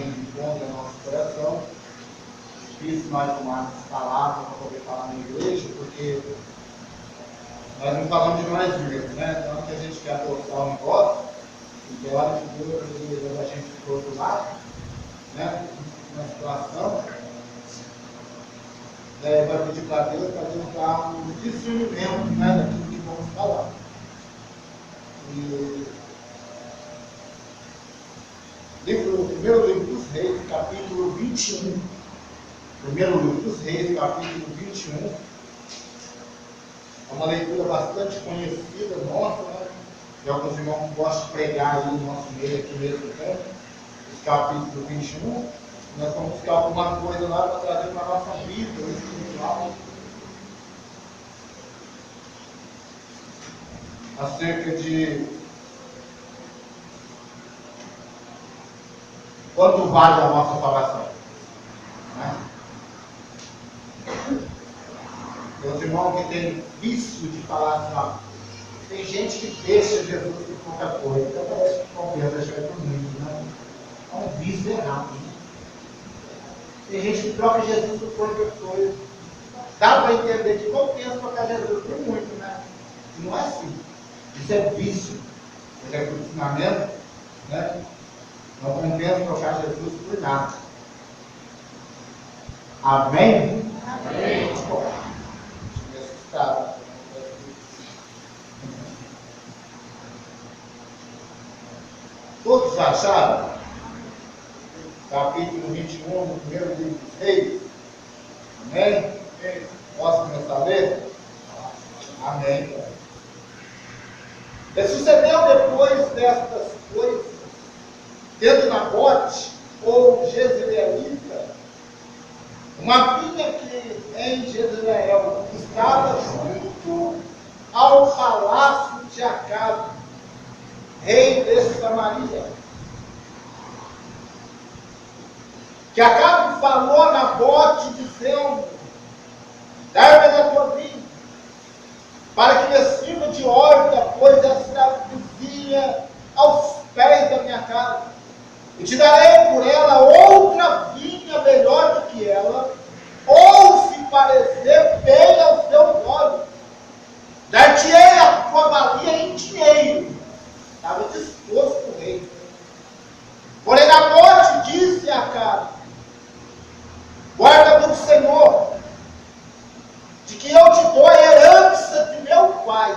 encontra no nosso coração. Fiz mais umas palavras para poder falar na igreja, porque nós não falamos de nós mesmos, né? Então que a gente quer adotar um negócio, e que a hora que Deus leva a gente para o outro lado, né? Uma situação, daí vai pedir para Deus dar um discernimento, né? Daquilo que vamos falar. E primeiro livro dos Reis, capítulo 21. Primeiro livro dos Reis, capítulo 21. É uma leitura bastante conhecida nossa, né? E alguns irmãos gostam de pregar aí no nosso meio aqui mesmo tempo. Esse capítulo 21. Nós vamos buscar alguma coisa lá para trazer para a nossa vida espiritual. Acerca de quanto vale a nossa salvação, né? Tem os irmãos que têm vício de falar assim, ó, tem gente que deixa Jesus por pouca coisa, então parece que compensa deixar ele por muito, né? É um vício errado, né? Tem gente que troca Jesus por pouca coisa. Dá para entender que compensa trocar Jesus por muito, né? E não é assim. Isso é vício. Isso é ensinamento, né? Não compensa trocar Jesus por nada. Amém? Amém. Assustado. Todos acharam? Capítulo 21, no primeiro livro dos Reis. Amém? Posso começar a ler? Amém. E sucedeu depois destas coisas, tendo Nabote, ou Jezreelita, uma vinha que em Jezreel estava junto ao palácio de Acabe, rei de Samaria. Que Acabe falou a Nabote, dizendo: dá-me da tua vinha, para que me sirva de horta, pois esta vizinha aos pés da minha casa, e te darei por ela outra vinha melhor do que ela, ou se parecer bem aos teus olhos, dar-te-ei a tua valia em dinheiro. Estava disposto o rei. Porém Nabote disse a Acabe: guarda do Senhor, de que eu te dou a herança de meu pai.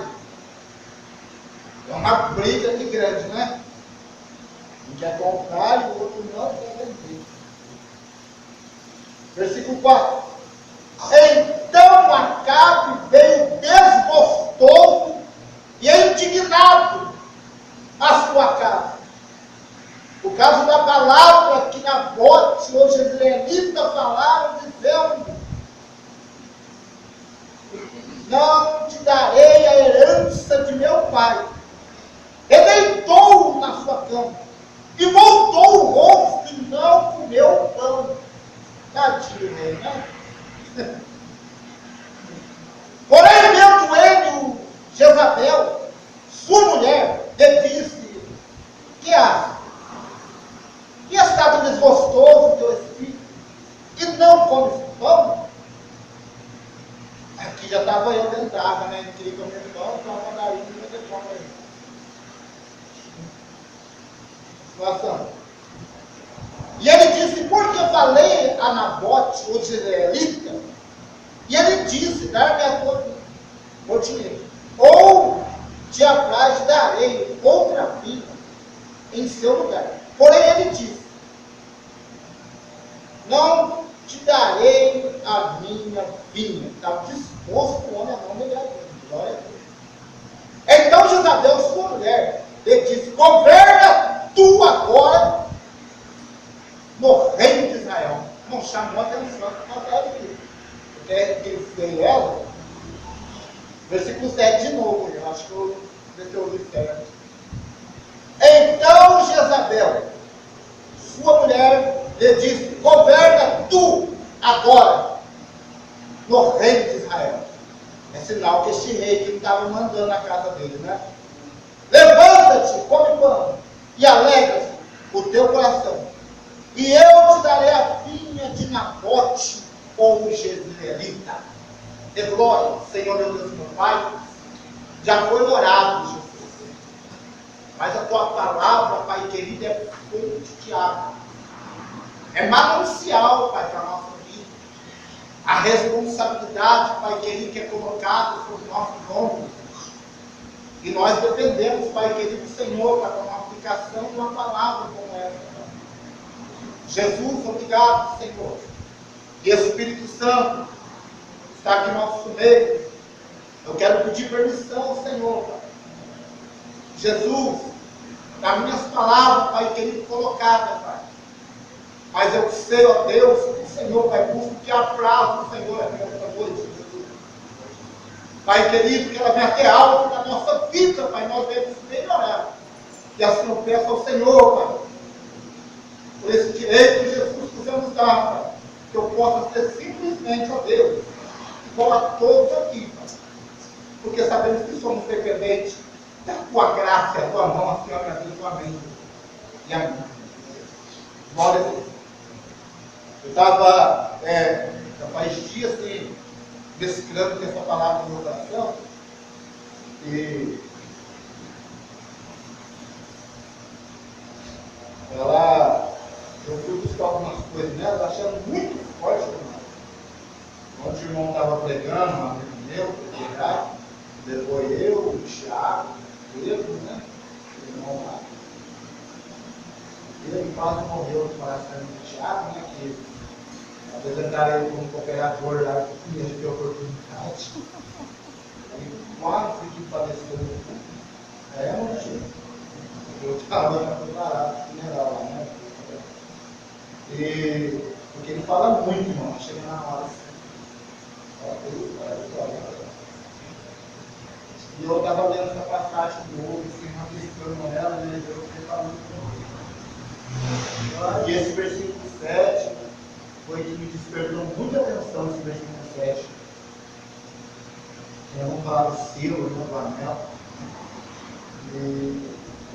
É uma briga de grande, né? Um quer comprar e o outro não quer vender. Versículo 4. Então Acabe veio desgostoso e indignado à sua casa, por causa da palavra que Nabote, ou Jezreelita, falaram, dizendo: não te darei a herança de meu pai. E deitou-o na sua cama, e voltou o rosto e não comeu pão. Tadinho, né? Porém, meu duenho Jezabel, sua mulher, lhe disse: que há? Que está tão desgostoso o teu espírito, e não comes pão? Aqui já estava eu dentro d'água, né? Ele queria comer pão, então a mandarina não vai ter pão aí. Situação. E ele disse: por que eu falei a Nabote, o Jezreelita? E ele disse: dar-me a tua vida, o dinheiro, ou te apraz, darei outra vida em seu lugar. Porém ele disse: não te darei a minha vinha. Estava disposto o homem a não negar ele. Glória a Deus. Então Jezabel, sua mulher, lhe disse: governa tu agora no reino de Israel. Não chamou a atenção por causa disso. Porque ele fez ela. Versículo 7 de novo. Eu acho que eu ouvi certo. Então Jezabel, sua mulher, lhe disse: governa tu agora no reino de Israel. É sinal que este rei que estava mandando na casa dele, né? Levanta-te, come pão, e alegra o teu coração, E eu te darei a vinha de Nabote, ou o jezreelita. De glória, Senhor meu Deus, meu Pai, já foi orado, Jesus. Mas a tua palavra, Pai querido, é fonte de água. É manancial, Pai, para a nossa vida. A responsabilidade, Pai querido, que é colocada sobre os nossos ombros. E nós dependemos, Pai querido, Senhor, para uma aplicação de uma palavra como essa. Jesus, obrigado, Senhor. E Espírito Santo está aqui no nosso meio. Eu quero pedir permissão, Senhor, Pai. Jesus, nas minhas palavras, Pai querido, colocadas, Pai. Mas eu sei, ó Deus, que o Senhor, Pai, busca que apraz o Senhor aqui nesta noite, Jesus. Pai querido, que ela venha ter algo na nossa vida, Pai, nós devemos melhorar. E assim eu peço ao Senhor, Pai, por esse direito que Jesus quiser nos dar, Pai, que eu possa ser simplesmente, ó Deus, igual a todos aqui, Pai. Porque sabemos que somos dependentes da tua graça, da tua mão, Senhor, minha vida, tua mente. E amém. Glória a Deus. Eu estava, já faz dias, assim, mesclando com essa palavra no meu coração. E eu fui buscar algumas coisas nela, achando muito forte, irmão. Ontem o irmão estava pregando, um amigo meu, levou eu, o Thiago, Pedro, né? O irmão lá. Ele quase morreu no coração do Thiago, né? Que apresentaram ele como cooperador lá, que ia ter oportunidade. Ele quase que faleceu. Não tinha. Eu estava preparado para o funeral lá, né? E porque ele fala muito, irmão. Chega na hora assim. E eu estava lendo essa passagem do novo, assim, rabiscando ela, e eu fiquei falando muito. E esse versículo 7 foi que me despertou muita atenção, esse versículo 7. Eu não falava do selo, eu não do anel. E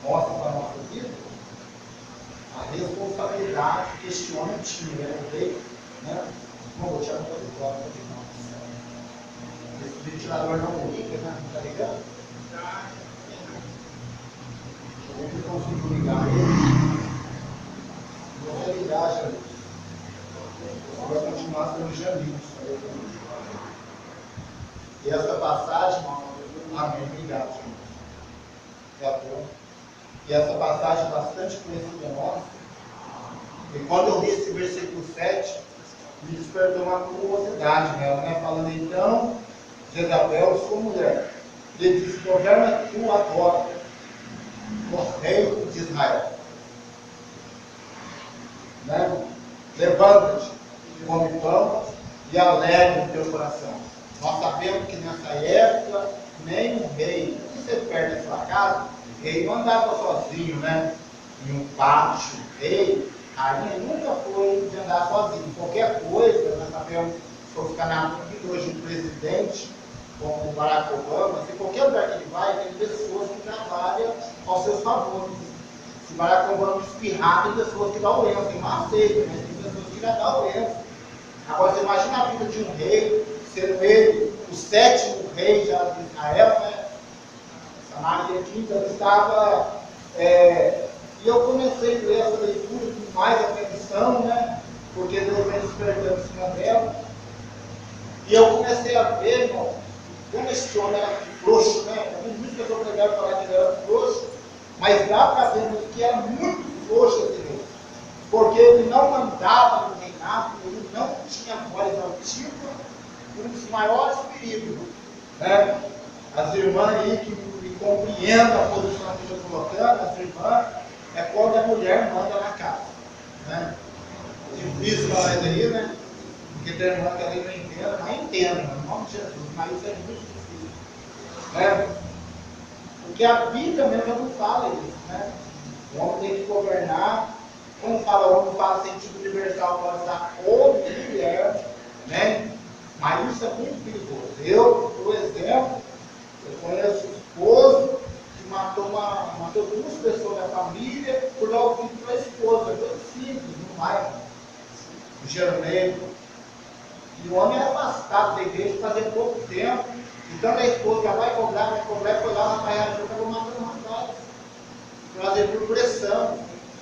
mostra para a nossa vida a responsabilidade que este homem tinha, né? Não vou tirar para fora, não. Esse ventilador não liga, né? Tá ligado? Eu não consigo ligar ele. Vou ligar, Janus. Você vai continuar sendo Janus. E essa passagem, amém, obrigado, Janus. Tá bom? E essa passagem é bastante conhecida nossa. E quando eu li esse versículo 7, me despertou uma curiosidade nela, né? Falando então, Jezabel, sua mulher, ele disse: governa tu agora, o rei de Israel. Né? Levanta-te, come pão e alegra o teu coração. Nós sabemos que nessa época, nem um rei, se você perde a sua casa, o rei não andava sozinho, né? Em um pátio, rei, rainha nunca foi de andar sozinho. Qualquer coisa, nós sabemos, se for ficar na vida hoje, um presidente, como o Barack Obama, se qualquer lugar que ele vai, tem pessoas que trabalham aos seus favores. Se o Barack Obama espirrar, tem pessoas que dão o lenço, tem uma aceita, mas tem pessoas que já dão o lenço. Agora você imagina a vida de um rei, sendo ele o 7º rei já de Israel, né? Samaria quinta, eu estava. E eu comecei a ler essa leitura com mais atenção, né? Porque Deus vem despertando em cima dela. E eu comecei a ver, irmão, como esse homem era frouxo, né? Muitas pessoas pregaram falar que ele era frouxo, mas dá para ver que era muito frouxo esse rei. Porque ele não mandava no reinado, ele não tinha voz altiva, um dos maiores perigos, né? As irmãs aí que me compreendem a posição que eu estou colocando, as irmãs, é quando a mulher manda na casa, né? Difícil para nós aí, né? Porque tem irmã que ali não entenda, mas entenda, no nome de Jesus, mas isso é muito difícil, né? Porque a Bíblia mesmo não fala isso, né? O homem tem que governar, como fala, o homem fala sentido universal, pode estar como ele é, né? Mas isso é muito perigoso. Eu, por exemplo, eu conheço um esposo que matou 2 pessoas da família por dar o filho para a esposa. Coisa simples, não vai rei. E o homem era afastado da igreja fazia pouco tempo. Então a esposa já vai cobrar, foi lá, o rapaz achou que estava matando o rapaz. Fazer por pressão.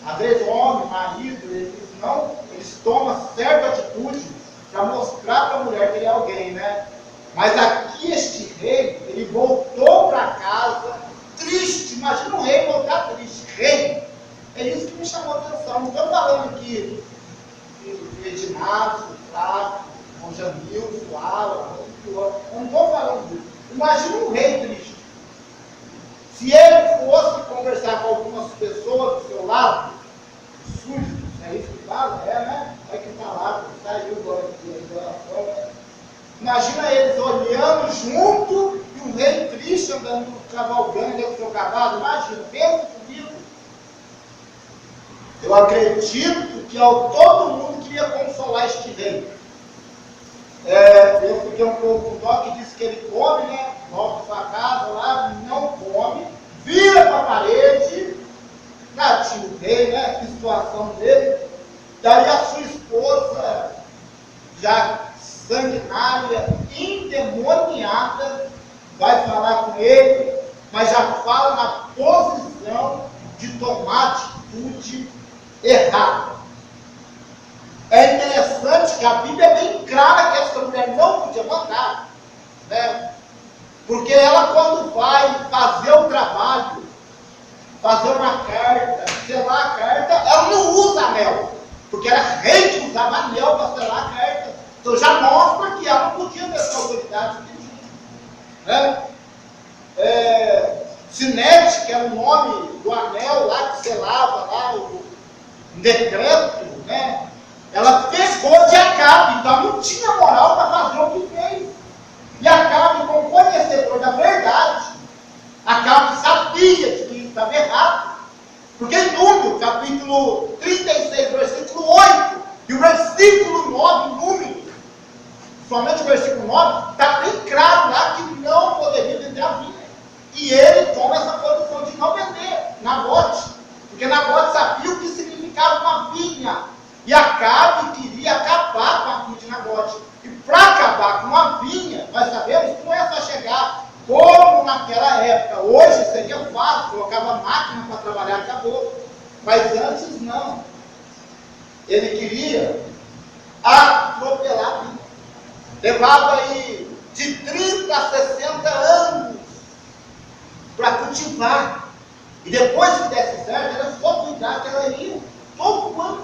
Às vezes o homem, o marido, eles tomam certa atitude para mostrar para a mulher que ele é alguém, né? Mas aqui este rei, ele voltou para casa triste. Imagina um rei voltar triste. Rei, é isso que me chamou a atenção. Não estou falando aqui de Edinardo, Flávio, João Jamil, Flávio, eu não estou falando disso. Imagina um rei triste. Se ele fosse conversar com algumas pessoas do seu lado, sujos, é isso que fala? Né? É que está lá, saiu do imagina eles olhando junto e um rei triste andando, cavalgando dentro do seu cavalo. Imagina, pensa comigo. Eu acredito que todo mundo queria consolar este rei. Eu fiquei um pouco com dó que disse que ele come, né? Volta para sua casa lá, não come, vira para a parede, tadinho o rei, né? Que situação dele. Daí a sua esposa, já sanguinária, endemoniada, vai falar com ele, mas já fala na posição de tomar atitude errada. É interessante que a Bíblia é bem clara que essa mulher não podia mandar, né? Porque ela, quando vai fazer o trabalho, fazer uma carta, selar a carta, ela não usa anel, porque era rei que usava anel para selar a carta. Então já mostra que ela não podia ter essa autoridade, né? Sinete, que era o nome do anel lá que selava lá o decreto, né? Ela pegou de Acabe, então não tinha moral para fazer o que fez. E Acabe, como conhecedor da verdade, Acabe sabia de que isso estava errado. Porque em Números, capítulo 36, versículo 8, e o versículo 9, Números, somente o versículo 9, está bem claro lá que não poderia vender a vinha. E ele toma essa posição de não vender Nabote, porque Nabote sabia o que significava uma vinha. E Acabe queria acabar com a vinha de Nabote. E para acabar com a vinha, nós sabemos que não é só chegar como naquela época. Hoje seria fácil, colocava máquina para trabalhar e acabou. Mas antes não. Ele queria atropelar a vinha. Levava aí de 30 a 60 anos para cultivar. E depois que desse certo, era só cuidar que ela ia todo quanto.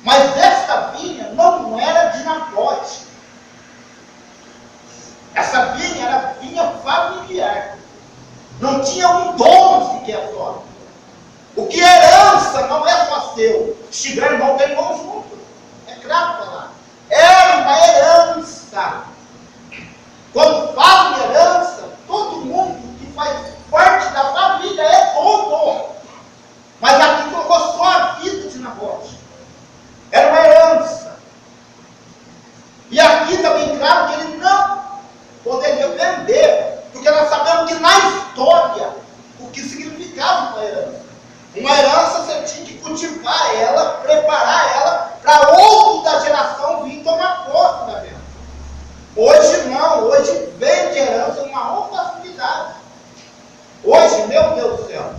Mas essa vinha não era de Nabote. Essa vinha era vinha familiar. Não tinha um dono sequer só. O que é herança não é só seu. Se tiver irmão, tem irmão junto. É claro falar. Era uma herança. Quando fala em herança, todo mundo que faz parte da família é dono. Mas aqui colocou só a vida de Nabote. Era uma herança. E aqui está bem claro que ele não poderia vender, porque nós sabemos que na história o que significava uma herança. Uma herança você tinha que cultivar ela, preparar ela para outro da geração vir tomar posse da herança. Hoje não, hoje vende herança uma maior facilidade. Hoje, meu Deus do céu,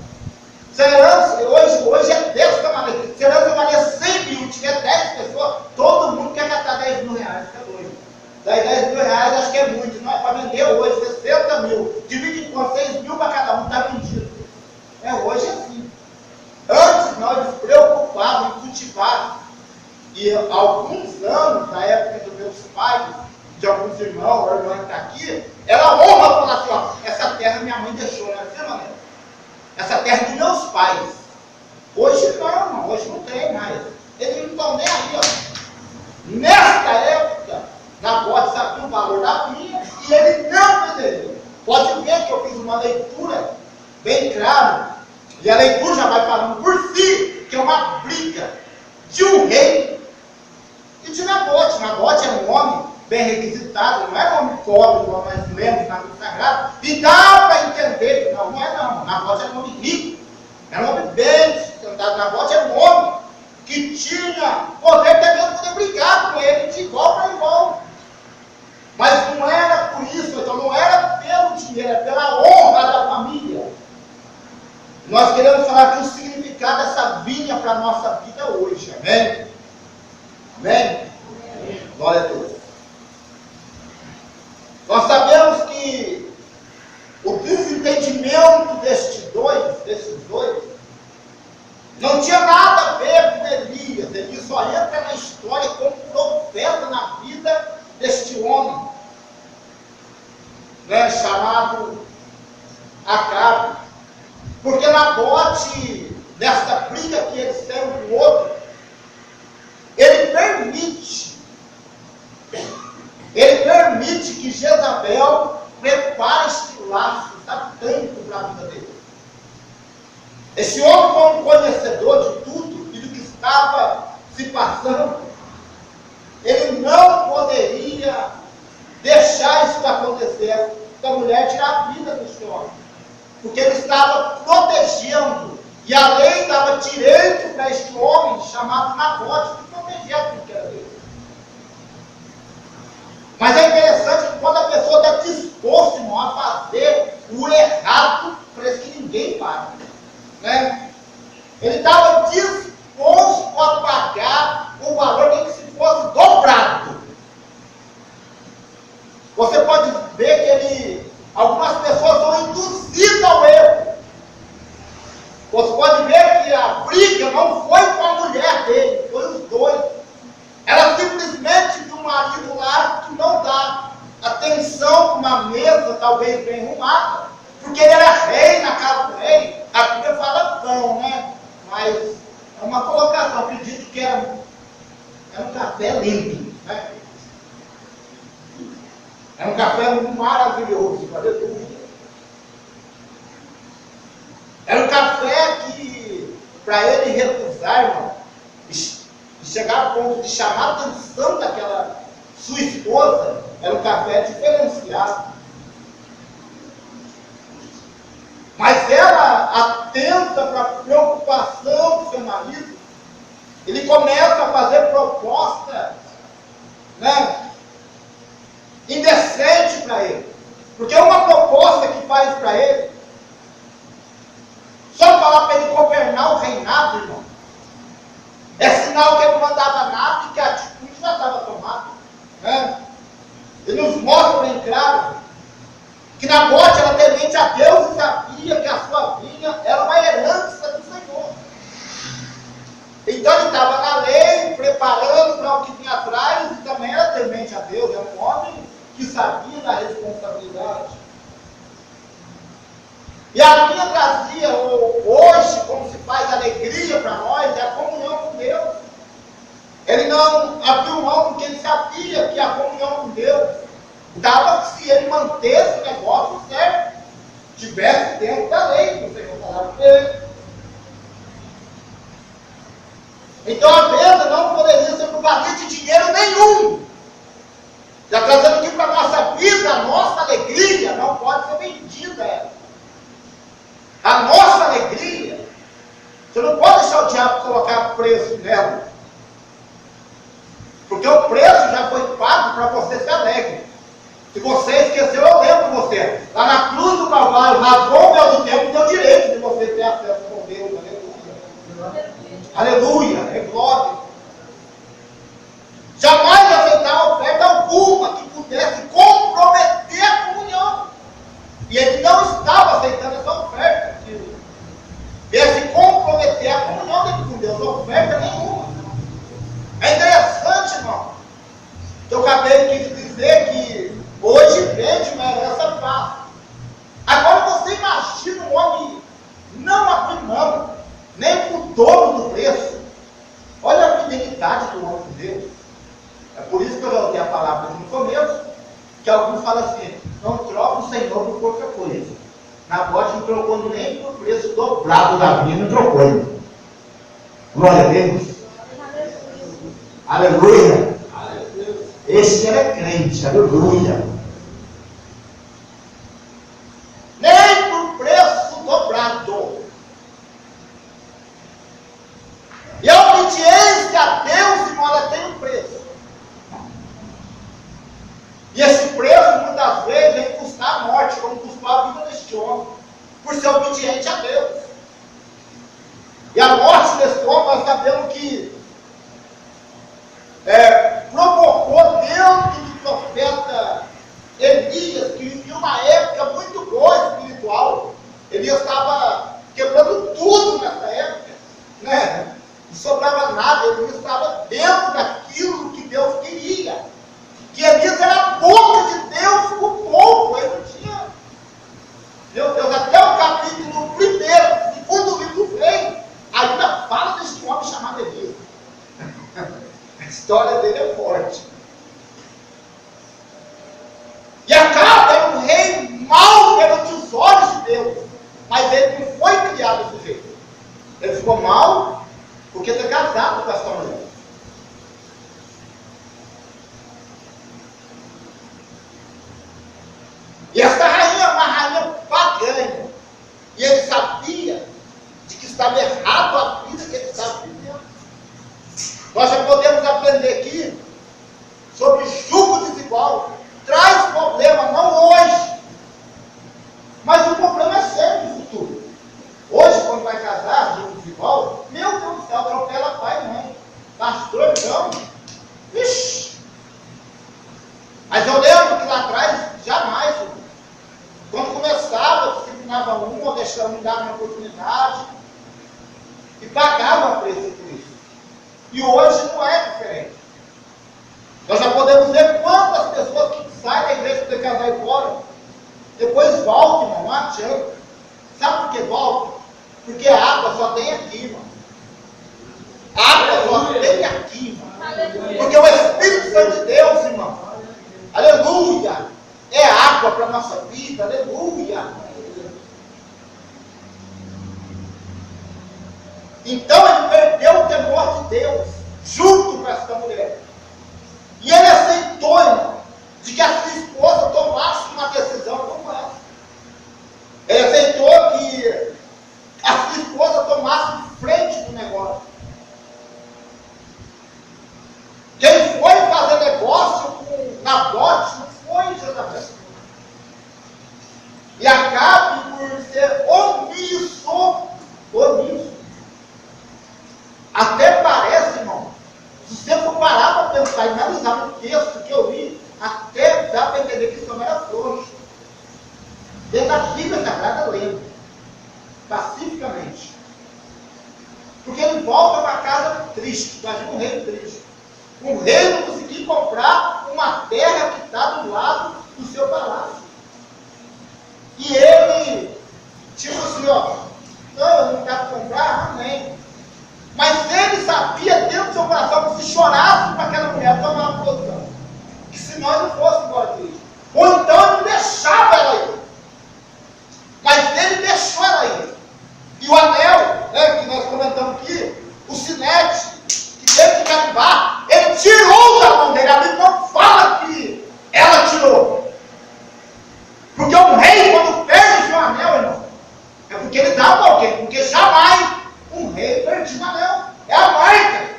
se a herança hoje é dessa maneira. Se a herança valer 100 mil, tiver 10 pessoas, todo mundo quer gastar 10 mil reais, que é doido. Daí 10 mil reais acho que é muito, não é para vender hoje, 60 mil, divide com 6 mil para cada um, está vendido. Hoje é assim. Antes nós nos preocupávamos em cultivar. E há alguns anos, na época dos meus pais, de alguns irmãos, a irmã que está aqui, ela honra falar assim, ó, essa terra minha mãe deixou, né? Dessa maneira. Essa terra dos meus pais. Hoje não, irmão, hoje não tem mais. Eles não estão nem aí, ó. Nesta época, Nabote sabia o valor da vinha e ele não venderia. Pode ver que eu fiz uma leitura bem clara. E a leitura já vai falando por si, que é uma briga de um rei e de Nabote. Nabote era um homem bem requisitado, não era um homem pobre, como nós lemos na Bíblia Sagrada, e dá para entender que não é não. Nabote era um homem rico, era um homem bem sustentado. Nabote era um homem que que tinha poder até mesmo poder brigar com ele de igual para igual. Mas não era por isso, então não era pelo dinheiro, era pela honra da família. Nós queremos falar aqui o significado dessa vinha para a nossa vida hoje, amém? Amém? Glória a Deus. Nós sabemos que o desentendimento desses dois, não tinha nada a ver com Elias. Ele só entra na história como profeta na vida deste homem, chamado Acabe. Porque Nabote, nesta briga que eles têm um com o outro, ele permite que Jezabel prepare este laço, tanto para a vida dele. Esse homem, como conhecedor de tudo e do que estava se passando, ele não poderia deixar isso acontecer, da mulher tirar a vida desse homem, porque ele estava protegendo, e a lei dava direito para este homem chamado Nabote de proteger a vida dele. Mas é interessante que quando a pessoa está disposta, irmão, a fazer o errado, parece que ninguém paga, Ele estava disposto a pagar o valor nem que se fosse dobrado. Você pode ver que algumas pessoas são induzidas ao erro. Você pode ver que a briga não foi com a mulher dele, foi os dois. Ela simplesmente viu o marido lá que não dá atenção para uma mesa talvez bem arrumada, porque ele era rei na casa do rei. A Bíblia fala pão, mas é uma colocação, acredito que era um café lindo, Era um café maravilhoso, aleluia. Era um café que, para ele recusar, irmão, e chegar ao ponto de chamar a atenção daquela sua esposa, era um café diferenciado. Mas ela, atenta para a preocupação do seu marido, ele começa a fazer proposta, indecente para ele. Porque uma proposta que faz para ele, só falar para ele governar o reinado, irmão, é sinal que ele não mandava nada e que a atitude já estava tomada. Ele nos mostra bem claro que Nabote era temente a Deus e sabia que a sua vinha era uma herança do Senhor. Então ele estava na lei, preparando para o que vinha atrás, e também era temente a Deus, era um homem que sabia da responsabilidade. E a vinha trazia, hoje, como se faz alegria para nós, é a comunhão com Deus. Ele não abriu mão porque ele sabia que a comunhão com Deus dava se ele mantesse o negócio certo, estivesse dentro da lei que o Senhor falava para ele. Então a venda não poderia ser por valia de dinheiro nenhum. Já trazendo aqui para a nossa vida, a nossa alegria não pode ser vendida. A nossa alegria, você não pode deixar o diabo colocar preço nela. Porque o preço já foi pago para você ser alegre. Se você esqueceu, eu lembro você. Lá na cruz do Calvário, rasgou o véu do tempo e deu direito de você ter acesso com Deus. Aleluia. Aleluia. É glória. Jamais aceitar oferta alguma que pudesse comprometer a comunhão. E ele não estava aceitando essa oferta. Ele se comprometer a comunhão dele com Deus, oferta nenhuma. É interessante, irmão, que eu acabei de dizer que hoje vende uma herança fácil. Agora você imagina um homem não abrir mão, nem por dobro do preço. Olha a fidelidade do homem de Deus. É por isso que eu voltei a palavra no começo, que alguns falam assim, não troca o Senhor por qualquer coisa. Nabote não trocou nem por preço dobrado da vida, não trocou. Glória a Deus. Aleluia. Aleluia. Esse era crente, aleluia. Nem por preço dobrado. E a obediência nada, Elias estava dentro daquilo que Deus queria. Que Elias era a boca de Deus para o povo, ele não tinha. Meu Deus, até o capítulo 1º, segundo livro do rei, ainda fala deste homem chamado Elias. A história dele é forte. E Acabe é um rei mau perante os olhos de Deus, mas ele não foi criado desse jeito. Ele ficou mau porque está casado com essa mulher. E essa rainha é uma rainha pagã. E ele sabia de que estava errado a vida que ele estava vivendo. Nós já podemos aprender aqui sobre jugo desigual. Traz problema, não hoje, mas o problema é sério no futuro. Hoje, quando vai casar, jugo desigual, meu Deus do céu, atropela pai e mãe. Pastor, não. Ixi. Mas eu lembro que lá atrás, jamais, quando começava, disciplinava um, ou deixava me dar uma oportunidade, e pagava preço por isso. E hoje não é diferente. Nós já podemos ver quantas pessoas que saem da igreja para casar e fora, depois voltam, irmão, não adianta. Sabe por que voltam? Porque a água só tem aqui, irmão. A água só tem aqui, irmão. Porque o Espírito Santo de Deus, irmão, aleluia, é água para a nossa vida, aleluia. Então ele perdeu o temor de Deus junto com essa mulher. E ele aceitou, irmão, de que a sua esposa tomasse uma decisão como essa. Ele aceitou que a sua esposa tomasse frente do negócio. Quem foi fazer negócio com Nabote não foi Jezabel. E Acabe, por ser omisso, até parece, irmão, se você for parar para pensar e analisar no texto que eu li, até dá para entender que esse homem era frouxo. Dentro da Bíblia Sagrada lendo, pacificamente. Porque ele volta para casa triste, imagina um rei triste. Um rei não conseguiu comprar uma terra que está do lado do seu palácio. E ele, tipo assim, ó, não, eu não quero comprar, amém. Mas ele sabia dentro do seu coração que se chorasse para aquela mulher tomar uma posição, que se nós não fosse embora dele, ou então ele deixava ela ir. Mas ele deixou ela ir. E o anel, né, que nós comentamos aqui, o sinete, que teve que carimbar, ele tirou da mão dele. A Bíblia não fala que ela tirou. Porque um rei, quando perde o anel, irmão, é porque ele dá para alguém. Porque jamais um rei perdia o anel. É a marca.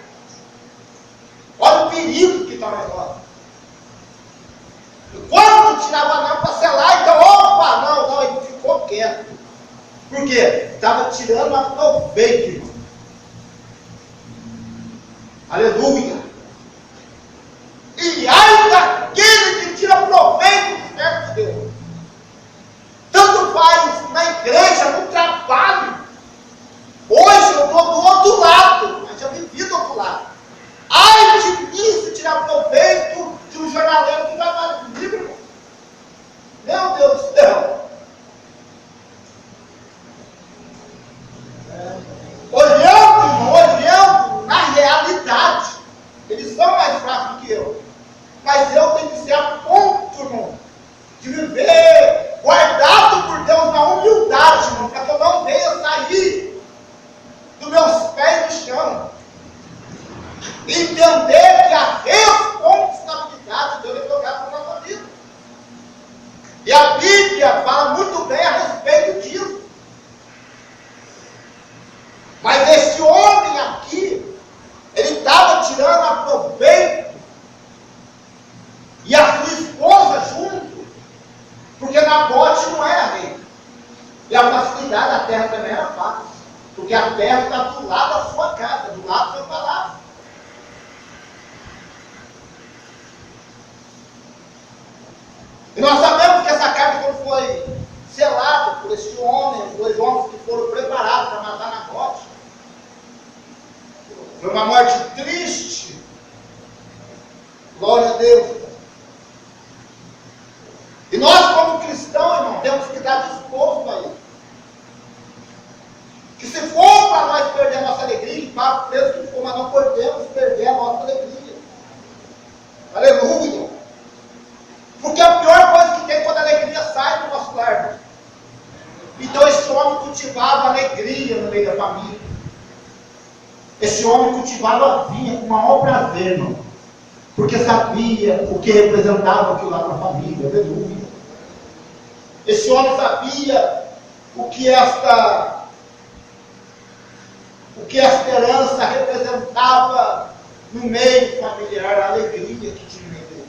Olha o perigo que está o negócio. E quando tirava o anel para selar, então, opa, não, ele ficou quieto. Por quê? Estava tirando a proveito, irmão. Aleluia. E ai daquele que tira proveito do servo de Deus. Tanto faz na igreja, no trabalho. Hoje eu estou do outro lado, mas já vivi do outro lado. Ai de mim se tirar proveito de um jornaleiro que trabalha comigo, irmão. Meu Deus do céu. Olhando na realidade, eles são mais fracos que eu. Mas eu tenho que ser a ponto, irmão, de viver guardado por Deus na humildade, irmão, para que eu não venha sair dos meus pés no chão. Entender que a responsabilidade de Deus é tocar para a nossa vida. E a Bíblia fala muito bem a respeito disso. Mas esse homem aqui, ele estava tirando a proveito, e a sua esposa junto, porque Nabote não era rei. E a facilidade da terra também era fácil, porque a terra está do lado da sua casa, do lado do seu palácio. E nós sabemos que essa carta, quando foi selada por esse homem, os dois homens que foram preparados para matar Nabote, foi uma morte triste. Glória a Deus. E nós, como cristãos, irmão, temos que estar disposto a isso. Que se for para nós perder a nossa alegria, para preso que for, mas não podemos perder a nossa alegria. Aleluia! Porque a pior coisa que tem é quando a alegria sai do nosso lar. Então esse homem cultivava alegria no meio da família. Esse homem cultivava a vinha com o maior prazer, irmão. Porque sabia o que representava aquilo lá para a família. Aleluia! Esse homem sabia o que esta herança representava no meio familiar, a alegria que tinha no meio.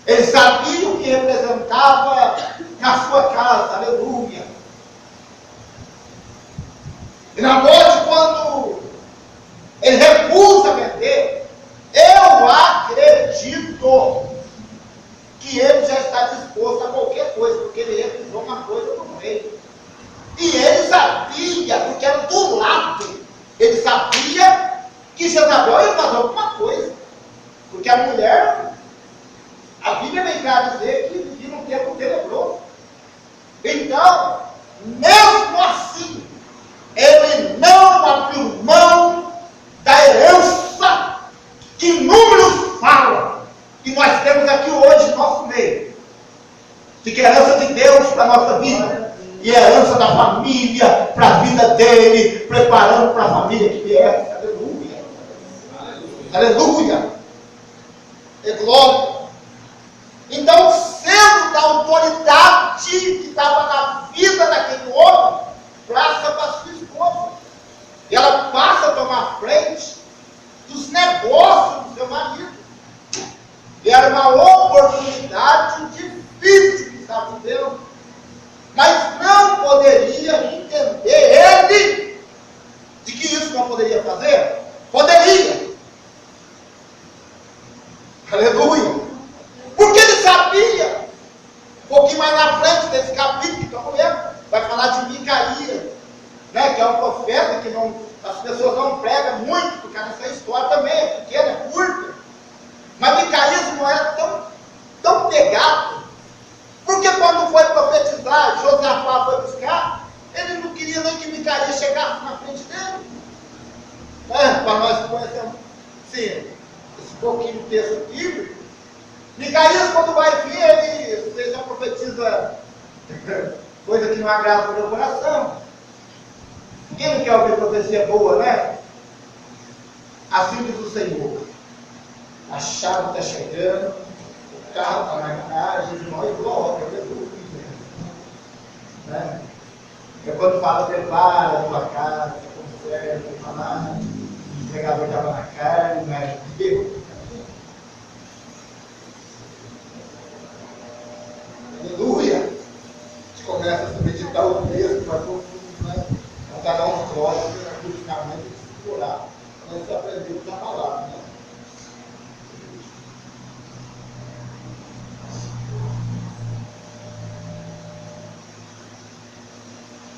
Ele sabia o que representava na sua casa, aleluia. E na noite, quando ele recusa vender, eu acredito que ele já está disposto a qualquer coisa, porque ele recusou uma coisa no meio. E ele sabia, porque era do lado, ele sabia que Jezabel ia fazer alguma coisa. Porque a mulher, a Bíblia vem cá dizer que vivia num tempo tenebroso. Então, mesmo assim, ele não abriu mão da herança que números falam. E nós temos aqui hoje, no nosso meio, de que a herança de Deus para a nossa vida. E a herança da família para a vida dele, preparando para a família que vier. Aleluia. Aleluia. É glória. Então, sendo da autoridade que estava na vida daquele homem, passa para sua esposa. E ela passa a tomar frente dos negócios do seu marido. E era uma oportunidade difícil que estava vivendo. Mas não poderia entender ele de que isso não poderia fazer? Poderia. Aleluia. Porque ele sabia, um pouquinho mais na frente desse capítulo que estamos lendo, vai falar de Micaías, né, que é um profeta que não, as pessoas não pregam muito, porque essa história também é pequena, é curta. Mas Micaías não era tão pegado. Porque quando foi profetizar, Josafá foi buscar, ele não queria nem que Micaías chegasse na frente dele. Para nós conhecermos, sim, esse pouquinho de texto bíblico. Micaías, quando vai vir, ele já profetiza coisa que não agrada o meu coração. Quem não quer ouvir profecia boa, né? Assim diz o Senhor. A chave está chegando. O carro está na garagem, de nós, glória, aleluia. Né? É quando fala, prepara a tua casa, conserva, fala, o empregador estava na carne, né? Deus. Aleluia. A gente começa a meditar o texto, vai todo mundo, né? Vamos dar uns glórias, praticamente, e orar. Nós aprendemos a palavra, né?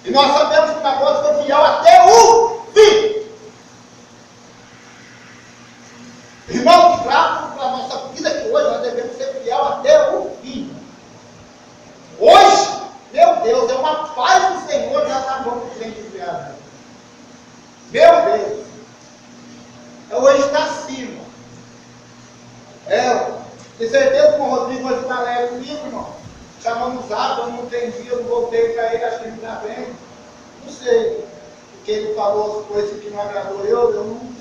E nós sabemos que Nabote foi fiel até o fim. Irmão, que trata para a nossa vida que hoje nós devemos ser fiel até o fim. Hoje, meu Deus, é uma paz do Senhor já está bom para a gente fiel. Meu Deus. Hoje está acima. Tenho certeza que o Rodrigo hoje está leve comigo, irmão. Chamamos água, eu não entendi, eu não voltei para ele, acho que ele está bem. Não sei. Porque ele falou as coisas que não agradou eu não.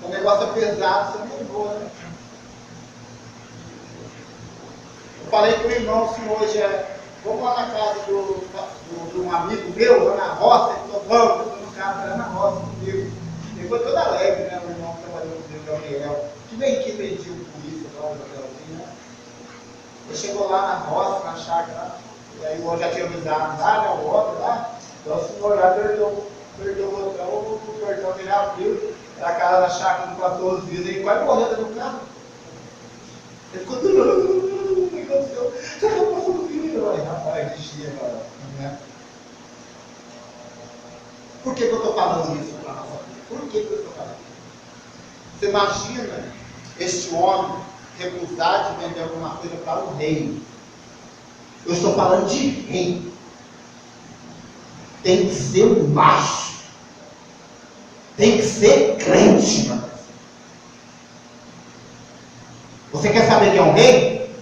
O negócio é pesado, você nem voa, né? Eu falei com o irmão assim hoje, vamos lá na casa de um amigo meu, lá na roça, ele falou, vamos, eu estou no carro, lá na roça comigo. Ele foi todo alegre, né, meu irmão que trabalhou comigo, Gabriel, que vem aqui pediu polícia, né? Ele chegou lá na roça, na chácara, e aí eu já tinha avisado lá, né, o outro lá, então o senhor lá perdeu o botão, o portão dele abriu, era a casa da chácara, não passou os dias, ele quase morreu dentro do carro. Ele ficou o que aconteceu? Já não passou os dias, rapaz, que chia agora, né? Por que eu estou falando isso para nós? Por que eu estou falando isso? Você imagina este homem recusar de vender alguma coisa para um rei? Eu estou falando de rei. Tem que ser um macho. Tem que ser crente, mano. Você quer saber quem é um rei?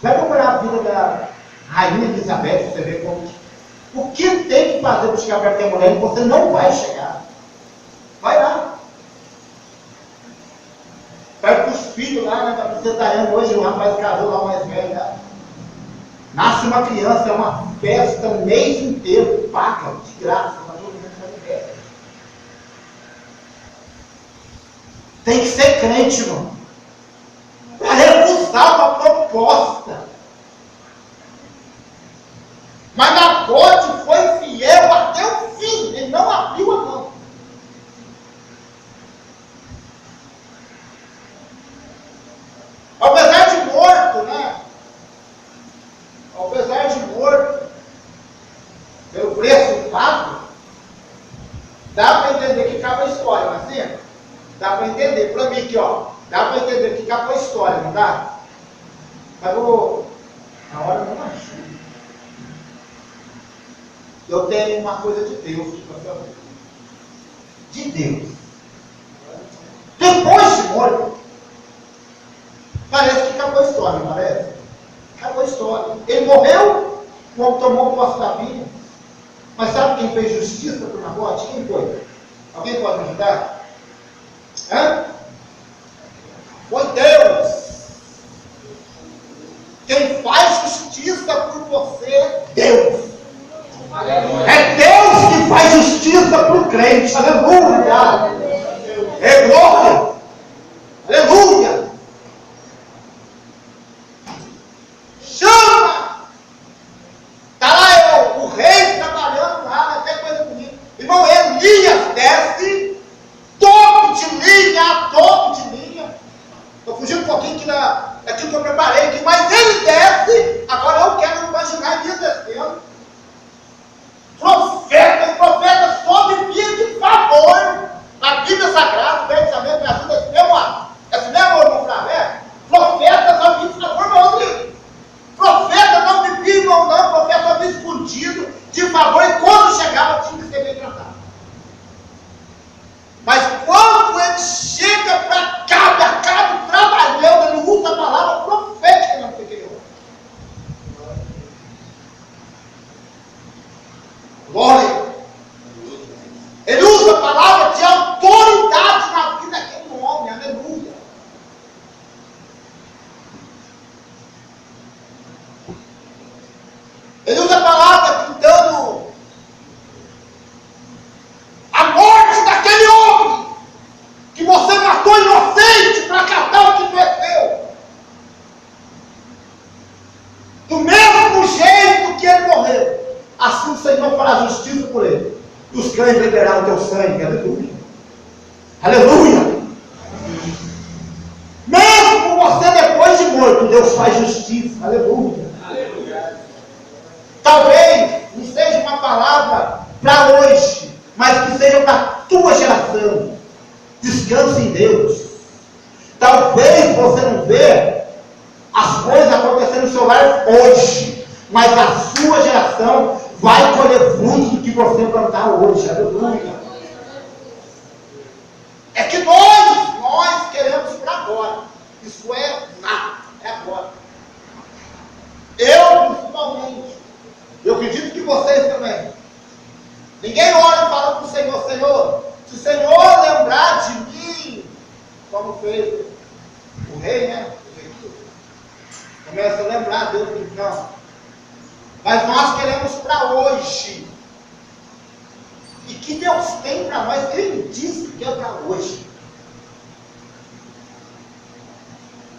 Vai procurar a vida da Rainha Elizabeth, você vê como. O que tem que fazer para chegar perto da mulher? Você não vai chegar. Vai lá. Vai para os filhos lá, né? Da princesa Diana. Hoje o rapaz casou lá, o mais velho lá. Nasce uma criança, é uma festa o mês inteiro, paga, de graça, mas todo mundo vai de festa. Tem que ser crente, irmão. Para recusar uma proposta. Mas Nabote foi fiel até o fim, ele não abriu a mão. Apesar de morto, né? Apesar de morto, pelo preço pago, dá para entender que acaba a história, não é assim? Dá para entender, para mim aqui, ó, dá para entender que acabou a história, não dá? Mas a hora não ajuda. Eu tenho uma coisa de Deus para saber. De Deus. Depois de morto, parece que acabou a história, não parece? Acabou a história. Ele morreu, quando tomou posse da vida. Mas sabe quem fez justiça por Nabote? Quem foi? Alguém pode me ajudar? Hã? Foi Deus. Quem faz justiça por você é Deus. É Deus que faz justiça por crente. Aleluia. É glória. Aleluia. Chama! Está lá o rei trabalhando lá, até coisa bonita. Irmão, Elias desce, topo de linha, topo de linha. Estou fugindo um pouquinho daquilo que eu preparei aqui, mas ele desce. Agora eu quero imaginar Elias descendo. Profeta sob via de favor. A Bíblia Sagrada, o Velho Testamento, me ajuda esse mesmo irmão Flávio. Profeta sob via de favor, meu Deus. Profeta não vivia, irmão, não. Profeta havia escondido de favor e quando chegava tinha que ser bem tratado. Mas quando ele chega para Acabe trabalhando, ele usa a palavra profética na pequena. Glória. Ele usa a palavra de autoridade na vida daquele homem. Aleluia. Ele usa a palavra gritando a morte daquele homem que você matou inocente para catar o que não é teu. Do mesmo jeito que ele morreu, assim o Senhor fará justiça por ele. E os cães beberão o teu sangue. Aleluia. Aleluia. Mesmo você depois de morto, Deus faz justiça. Aleluia. Aleluia. Talvez não seja uma palavra para hoje, mas que seja para a tua geração. Descanse em Deus. Talvez você não vê as coisas acontecendo no seu lar hoje, mas a sua geração vai colher frutos do que você plantar hoje. Aleluia. É que nós queremos para agora. Isso é nada. É agora. Eu, principalmente. Eu acredito que vocês também. Ninguém ora e fala para o Senhor: Senhor, se o Senhor lembrar de mim, como fez o rei, né? Começa a lembrar, Deus diz: não. Mas nós queremos para hoje. E que Deus tem para nós, Ele disse que é para hoje.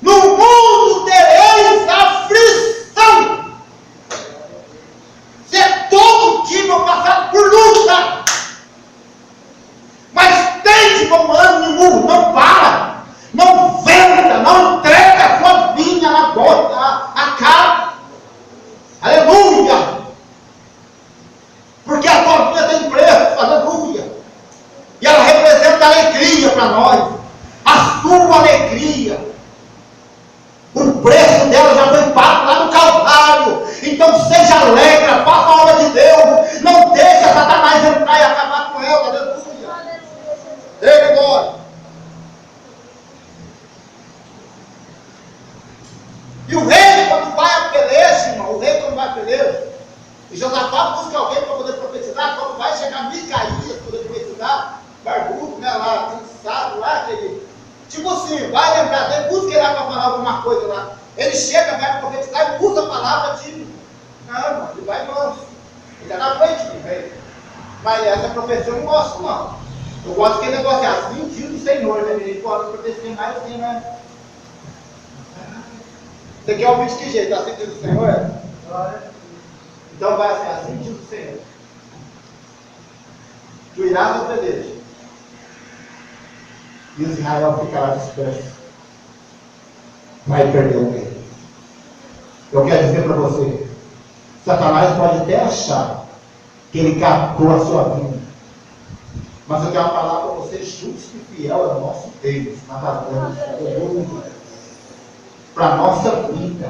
No mundo tereis aflição. Se é todo dia eu passar por luta. Mas tem de bom ânimo, não para. Não venda, não entrega a sua vinha na porta, a cara. Aleluia! Porque a tua vida tem preço, aleluia! para nós. A sua alegria, o preço dela já foi pago lá no Calvário. Então seja alegre, faça a obra de Deus. Não deixe Satanás entrar e acabar com ela. Aleluia. Dê glória. E o rei, quando vai a peleja, irmão, e Josafá busca alguém para poder profetizar, quando vai chegar Micaías para poder profetizar, barbudo, né, lá, cansado, lá, aquele, tipo assim, vai lembrar dele, busca ele lá para falar alguma coisa lá. Ele chega, vai profetizar e usa a palavra de, não, irmão, ele vai manso, ele está na frente do rei. Mas essa profecia eu não gosto, não. Eu gosto que ele negócio assim, diz do Senhor, né, ele pode profetizar mais assim, né? Você quer ouvir de que jeito? Assim diz o Senhor? Então vai ser assim diz o Senhor. Tu irás ao pelejo. E Israel ficará disperso. Vai perder o rei. Eu quero dizer para você, Satanás pode até achar que ele captou a sua vida. Mas eu quero falar para você, justo e fiel é o nosso Deus na batalha para a nossa vida.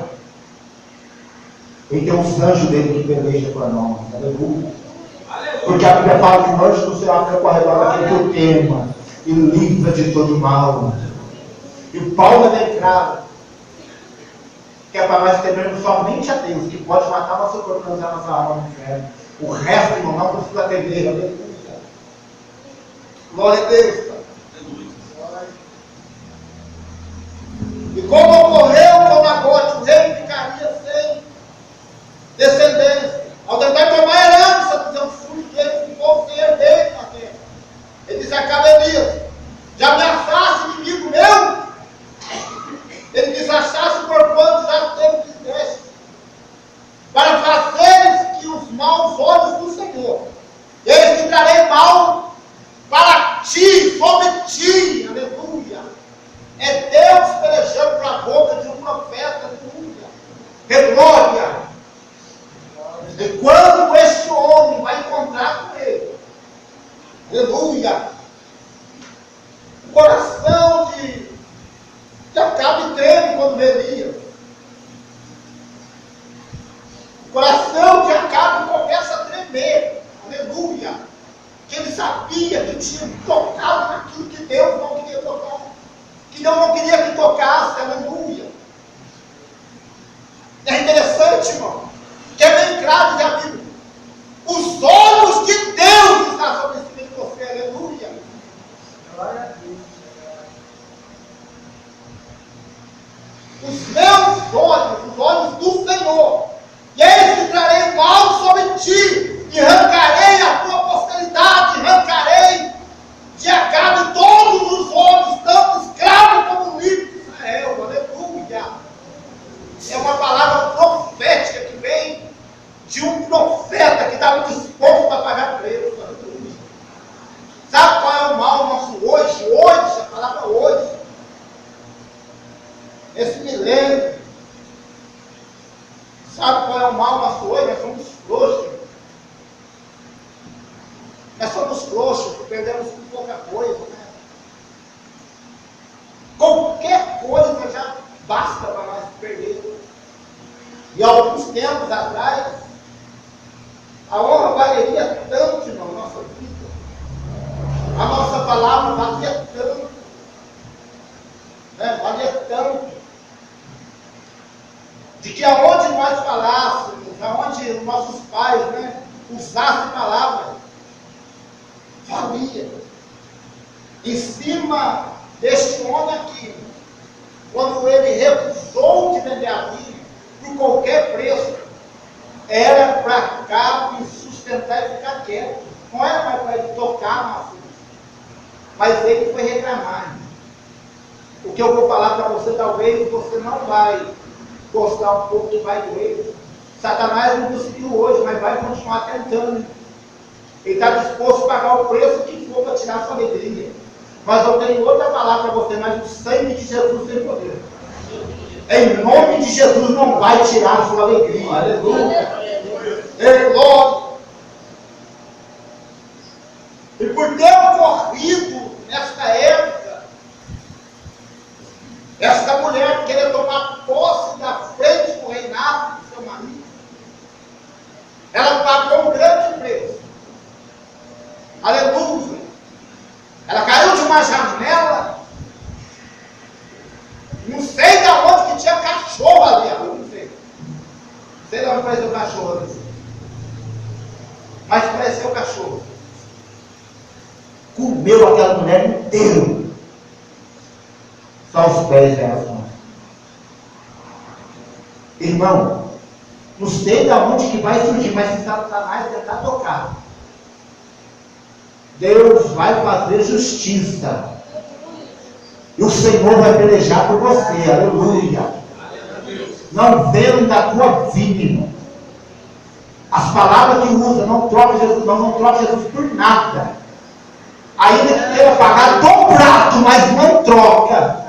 Ele tem uns anjos dele que peleja para nós. Aleluia. Porque a Bíblia fala que o anjo do Senhor fica corredor daquele que o tema e livra de todo mal. E o Paulo é bem claro que é para nós temermos somente a Deus, que pode matar nosso corpo e lançar nossa alma no inferno. O resto, irmão, não precisa temer. Aleluia. Glória a Deus. E como ocorreu com Nabote, o rei ficaria sem descendência. Ao tentar tomar a herança dos seus filhos, ele ficou sem herdeiro na terra. Ele disse a Cabelias: já ameaçasse inimigo meu? Ele disse: achasse por quanto já teve fizeste, para fazeres que os maus olhos do Senhor. Eis que trarei mal para ti, sobre ti. Aleluia. É Deus pelejando para a boca de um profeta. Aleluia. É glória. E quando este homem vai encontrar com ele, aleluia, o coração de Acabe treme quando vê Elias. O coração de Acabe começa a tremer. Aleluia. Que ele sabia que tinha tocado naquilo que Deus não queria tocar. Que Deus não queria que tocasse. Aleluia. É interessante, irmão, que é bem claro, já viu? Os olhos de Deus estão sobre cima de você. Aleluia. Glória a Deus. Os meus olhos, os olhos do Senhor. E eis que trarei mal sobre ti, e arrancarei a tua posteridade, arrancarei de Acabe todos os olhos, tanto escravo como livre de Israel. Aleluia. É uma palavra profética que vem de um profeta que estava disposto a pagar preço. Aleluia. Sabe qual é o mal nosso hoje? Hoje, a palavra hoje, esse milênio. Sabe qual é o mal nosso hoje? Nós somos frouxos. Nós somos frouxos, perdemos com pouca coisa. Né? Qualquer coisa já basta para nós perder. E há alguns tempos atrás, a honra valeria tanto na nossa vida. A nossa palavra valia tanto. Né? Valia tanto. De que aonde nós falássemos, aonde os nossos pais, né, usassem palavras, valia. Em cima deste homem aqui, quando ele recusou de vender a vida por qualquer preço, era para Acabe sustentar e ficar quieto. Não era mais para ele tocar no assunto. Mas ele foi reclamar. O que eu vou falar para você, talvez você não vai gostar um pouco que vai doer. Satanás não conseguiu hoje, mas vai continuar tentando. Ele está disposto a pagar o preço que for para tirar a sua alegria. Mas eu tenho outra palavra para você, mas o sangue de Jesus tem poder. Em nome de Jesus não vai tirar a sua alegria. Aleluia. Glória. E por ter ocorrido nesta época, Esta mulher queria tomar posse da frente do reinado do seu marido. Ela pagou um grande preço. Aleluia. Ela caiu de uma janela. Não sei de onde que tinha cachorro ali. Eu não sei. Não sei de onde apareceu o cachorro ali. Mas apareceu o cachorro. Comeu aquela mulher inteira. Só os pés dela. Irmão, não sei de onde que vai surgir, mas se Satanás tentar tocar, Deus vai fazer justiça. E o Senhor vai pelejar por você. Aleluia. Não venda a tua vida, irmão. As palavras que usa, não troca Jesus, não troca Jesus por nada. Ainda que tenha pagado dobrado, mas não troca.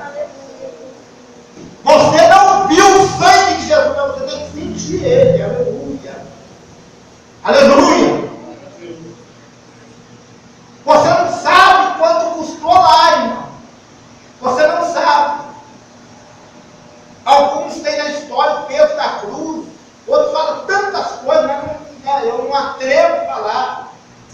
Você não viu o sangue de Jesus, mas você tem que sentir ele. Aleluia. Aleluia. Você não sabe quanto custou lá, irmão. Você não sabe. Alguns têm na história o peso da cruz. Outros falam tantas coisas, mas eu não atrevo a falar.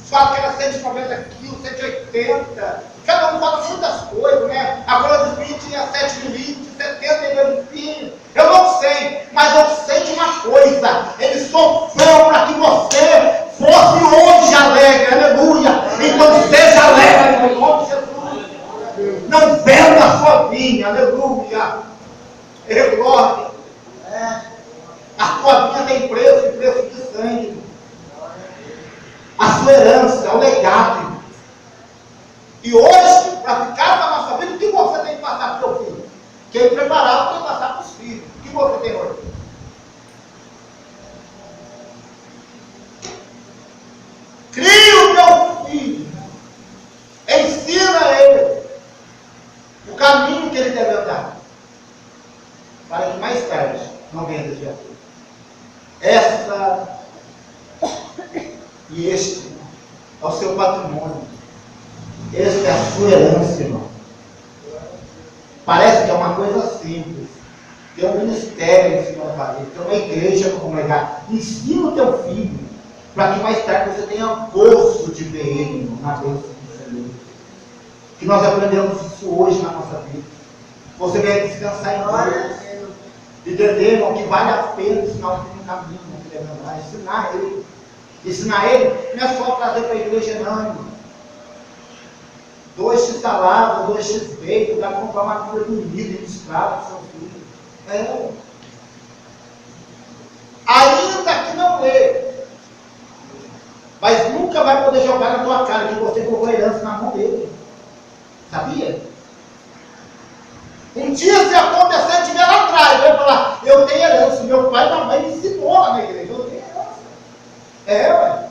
Fala que era 190 quilos, 180. Cada um fala muitas coisas, né? A coroa do espinho tinha 7 milímetros, 70 espinhos. Eu não sei, mas eu sei de uma coisa. Ele sofreu para que você fosse hoje alegre. Aleluia. Então seja alegre no nome de Jesus. Não venda a sua vinha. Aleluia. Glória. A tua vinha tem preço e preço de sangue. A sua herança, o legado. E hoje, para ficar na nossa vida, o que você tem que passar para o teu filho? Quem preparado tem que passar para os filhos. O que você tem hoje? Cria o teu filho. Ensina ele o caminho que ele deve andar. Para que mais tarde não venha desviar. Essa e este é o seu patrimônio. Esta é a sua herança, irmão. Parece que é uma coisa simples. Tem um ministério em cima da parede, tem uma igreja para congregar. Ensina o teu filho, para que mais tarde você tenha gosto de ver ele, irmão, na bênção do Senhor. Que nós aprendemos isso hoje na nossa vida. Você deve descansar em Deus. Entender, irmão, que vale a pena ensinar o filho no caminho, que deve andar, ensinar ele. Ensinar ele não é só trazer para a igreja, não, irmão. 2x salada, 2x bacon, dá para comprar uma comida bonita e escravo para o seu filho. Ainda que não lê, mas nunca vai poder jogar na tua cara que você colocou a herança na mão dele. Sabia? Um dia se acontecer, estiver lá atrás, vai falar, eu tenho herança, meu pai e minha mãe me ensinou lá na igreja, eu tenho herança. Ué.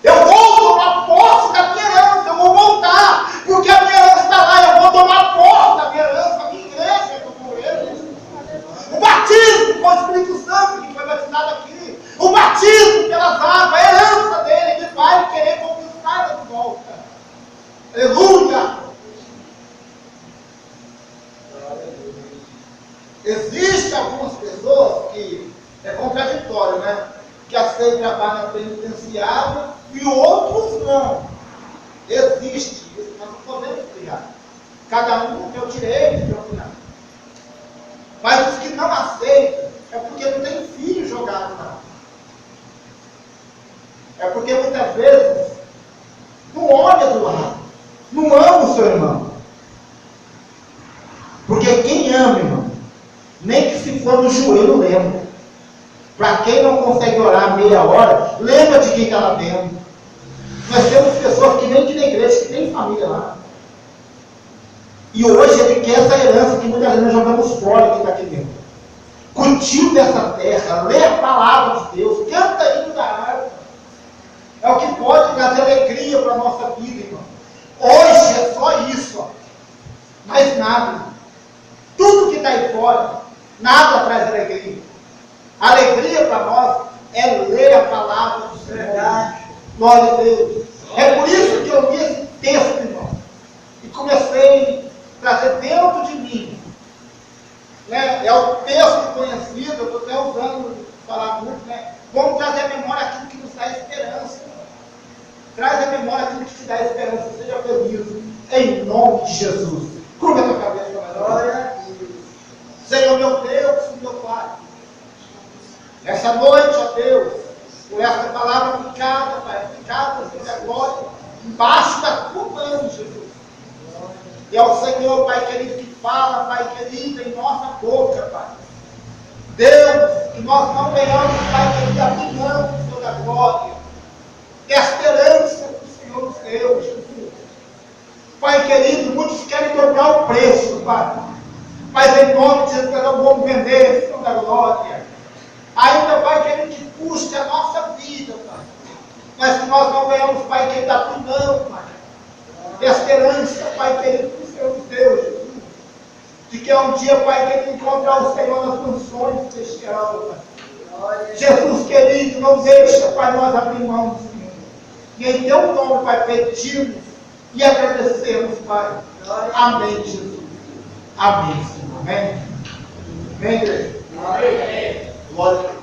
Eu vou tomar posse da minha herança, eu vou voltar, porque a minha herança está lá, eu vou tomar posse da minha herança, a minha igreja, eu estou com ele. O batismo com o Espírito Santo, que foi batizado aqui, o batismo pelas águas, a herança dele, ele vai querer conquistar de volta. Aleluia! Existem algumas pessoas que é contraditório, né? Que aceitam trabalho na penitenciária e outros não. Existe isso, nós não podemos criar. Cada um tem o direito de opinar. Mas os que não aceitam é porque não tem filho jogado lá. É porque muitas vezes não olha do lado, não ama o seu irmão. Porque quem ama, irmão, nem que se for no joelho, lembra. Para quem não consegue orar meia hora, lembra de quem está lá dentro. Nós temos pessoas que vêm aqui na igreja, que tem família lá. E hoje ele quer essa herança que muitas vezes nós jogamos fora que está aqui dentro. Cultive essa terra, lê a palavra de Deus, canta hino da harpa. É o que pode trazer alegria para a nossa vida, irmão. Hoje é só isso, ó. Mais nada. Tudo que está aí fora, nada traz alegria. A alegria para nós é ler a palavra do Senhor. Glória a Deus. É por isso que eu li esse texto, irmão. E comecei a trazer dentro de mim em nome de Jesus. Curva a tua cabeça, glória a Deus. Senhor meu Deus e meu Pai, essa noite, ó Deus, por essa palavra aplicada, Pai, aplicada sobre a glória, embaixo da tua mão, Jesus. E ao Senhor, Pai querido, que fala, Pai querido, em nossa boca, Pai. Deus, que nós não venhamos, Pai querido, abrir mão, Senhor da glória, de esperança que o Senhor nos deu, Jesus. Pai querido, muitos querem dobrar o preço, Pai. Mas em nome de Jesus, não vamos vender, Senhor da glória. Ainda, Pai querido, que custe a nossa vida, Pai. Mas que nós não venhamos, Pai querido, abrir mão, Pai. De esperança, Pai querido, que o Senhor nos deu, Jesus. De que um dia, Pai querido, encontrar o Senhor nas mansões celestiais, Pai. Jesus querido, não deixa, Pai, nós abrir mão, Senhor. E em teu nome, Pai, pedimos e agradecemos, Pai. Amém, Jesus. Amém, Senhor. Amém. Amém, igreja. Amém. Glória a Deus.